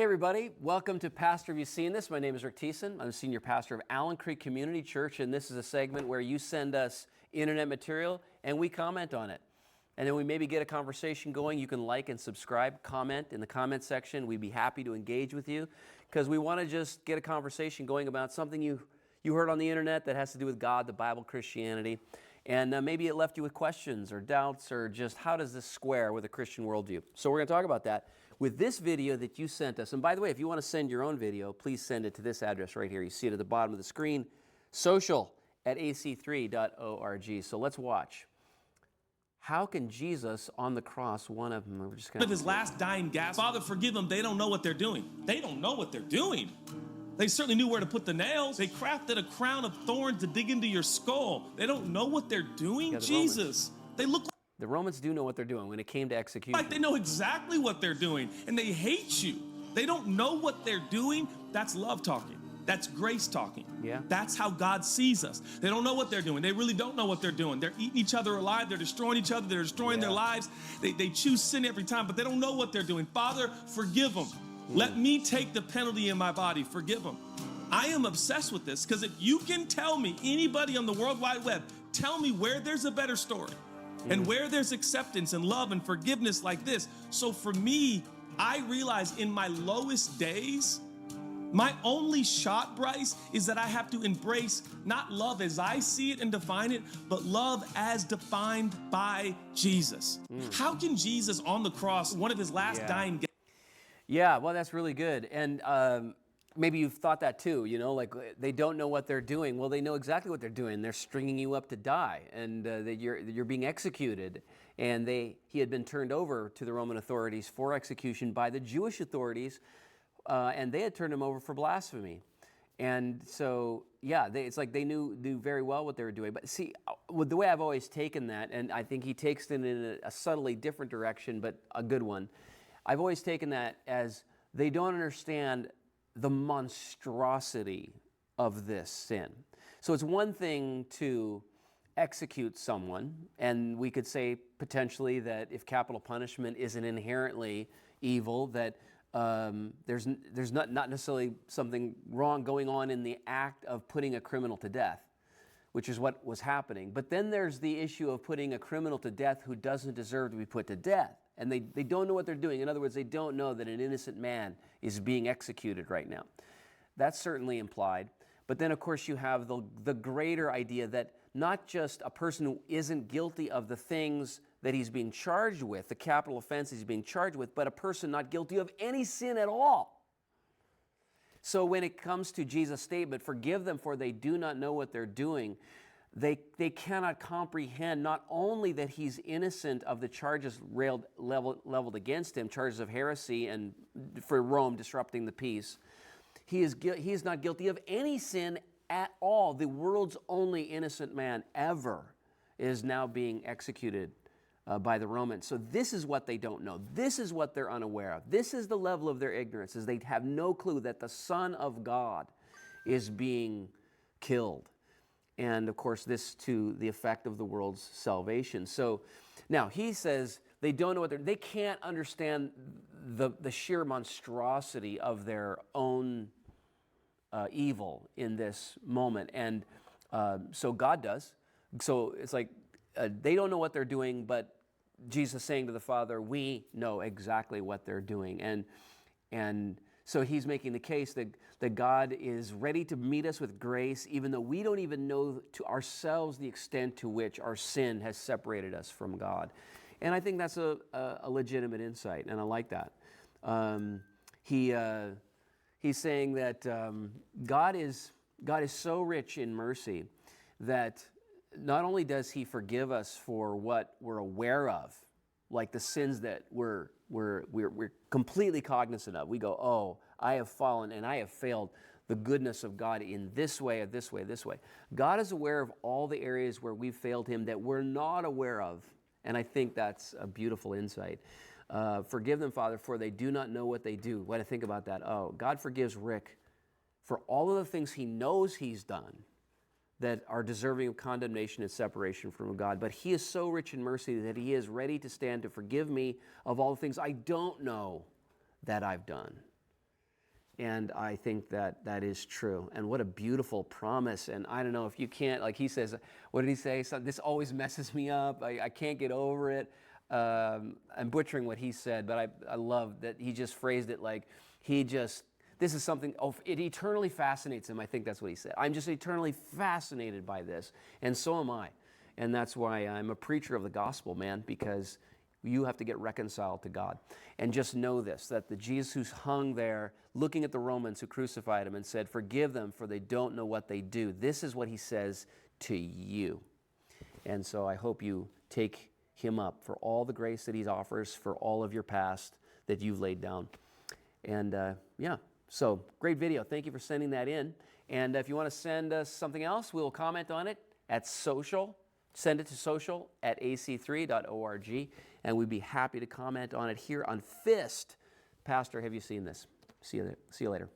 Hey everybody, welcome to Pastor Have You Seen This? My name is Rick Thiessen. I'm the senior pastor of Allen Creek Community Church, and this is a segment where you send us internet material and we comment on it. And then we maybe get a conversation going. You can like and subscribe, comment in the comment section. We'd be happy to engage with you because we want to just get a conversation going about something you heard on the internet that has to do with God, the Bible, Christianity. And maybe it left you with questions or doubts or just how does this square with a Christian worldview? So we're going to talk about that with this video that you sent us. And by the way, if you want to send your own video, please send it to this address right here. You see it at the bottom of the screen, social@ac3.org. So let's watch. How can Jesus on the cross, one of them, we're just going of his last dying gasp, Father, forgive them. They don't know what they're doing. They don't know what they're doing. They certainly knew where to put the nails. They crafted a crown of thorns to dig into your skull. They don't know what they're doing. Jesus, they look the Romans do know what they're doing when it came to execution. like they know exactly what they're doing, and they hate you. They don't know what they're doing. That's love talking. That's grace talking. Yeah. That's how God sees us. They don't know what they're doing. They really don't know what they're doing. They're eating each other alive. They're destroying each other. They're destroying their lives. They choose sin every time, but they don't know what they're doing. Father, forgive them. Let me take the penalty in my body. Forgive them. I am obsessed with this because if you can tell me, anybody on the World Wide Web, tell me where there's a better story and where there's acceptance and love and forgiveness like this. So for me, I realize in my lowest days, my only shot, Bryce, is that I have to embrace not love as I see it and define it, but love as defined by Jesus. How can Jesus on the cross, one of his last dying days? Yeah, well, that's really good. And maybe you've thought that too, you know, like they don't know what they're doing. Well, they know exactly what they're doing. They're stringing you up to die, and that you're being executed. And he had been turned over to the Roman authorities for execution by the Jewish authorities, and they had turned him over for blasphemy. And so, yeah, it's like they knew very well what they were doing. But see, the way I've always taken that, and I think he takes it in a subtly different direction, but a good one. I've always taken that as they don't understand the monstrosity of this sin. So it's one thing to execute someone, and we could say potentially that if capital punishment isn't inherently evil, that there's not necessarily something wrong going on in the act of putting a criminal to death, which is what was happening. But then there's the issue of putting a criminal to death who doesn't deserve to be put to death. And they don't know what they're doing. In other words, they don't know that an innocent man is being executed right now. That's certainly implied. But then, of course, you have the greater idea that not just a person who isn't guilty of the things that he's being charged with, the capital offense he's being charged with, but a person not guilty of any sin at all. So when it comes to Jesus' statement, forgive them for they do not know what they're doing, they cannot comprehend not only that he's innocent of the charges leveled against him, charges of heresy and for Rome disrupting the peace. He is not guilty of any sin at all. The world's only innocent man ever is now being executed by the Romans. So this is what they don't know. This is what they're unaware of. This is the level of their ignorance, is they have no clue that the Son of God is being killed. And of course, this to the effect of the world's salvation. So now he says they don't know what they can't understand the sheer monstrosity of their own evil in this moment. And so God does. So it's like they don't know what they're doing, but Jesus saying to the Father, we know exactly what they're doing. And so he's making the case that God is ready to meet us with grace, even though we don't even know to ourselves the extent to which our sin has separated us from God. And I think that's a legitimate insight, and I like that. He's saying that God is so rich in mercy that not only does he forgive us for what we're aware of, like the sins that we're completely cognizant of. We go, oh, I have fallen and I have failed the goodness of God in this way, this way, this way. God is aware of all the areas where we've failed him that we're not aware of. And I think that's a beautiful insight. Forgive them, Father, for they do not know what they do. What do I think about that? Oh, God forgives Rick for all of the things he knows he's done that are deserving of condemnation and separation from God. But he is so rich in mercy that he is ready to stand to forgive me of all the things I don't know that I've done. And I think that that is true. And what a beautiful promise. And I don't know if you can't, like he says, what did he say? So, this always messes me up. I can't get over it. I'm butchering what he said, but I love that he just phrased it like this is something, it eternally fascinates him. I think that's what he said. I'm just eternally fascinated by this. And so am I. And that's why I'm a preacher of the gospel, man, because you have to get reconciled to God. And just know this, that the Jesus who's hung there, looking at the Romans who crucified him and said, forgive them, for they don't know what they do. This is what he says to you. And so I hope you take him up for all the grace that he offers for all of your past that you've laid down. And yeah, so great video. Thank you for sending that in. And if you want to send us something else, we'll comment on it at social. Send it to social@ac3.org, and we'd be happy to comment on it here on PHYST. Pastor, have you seen this? See you later.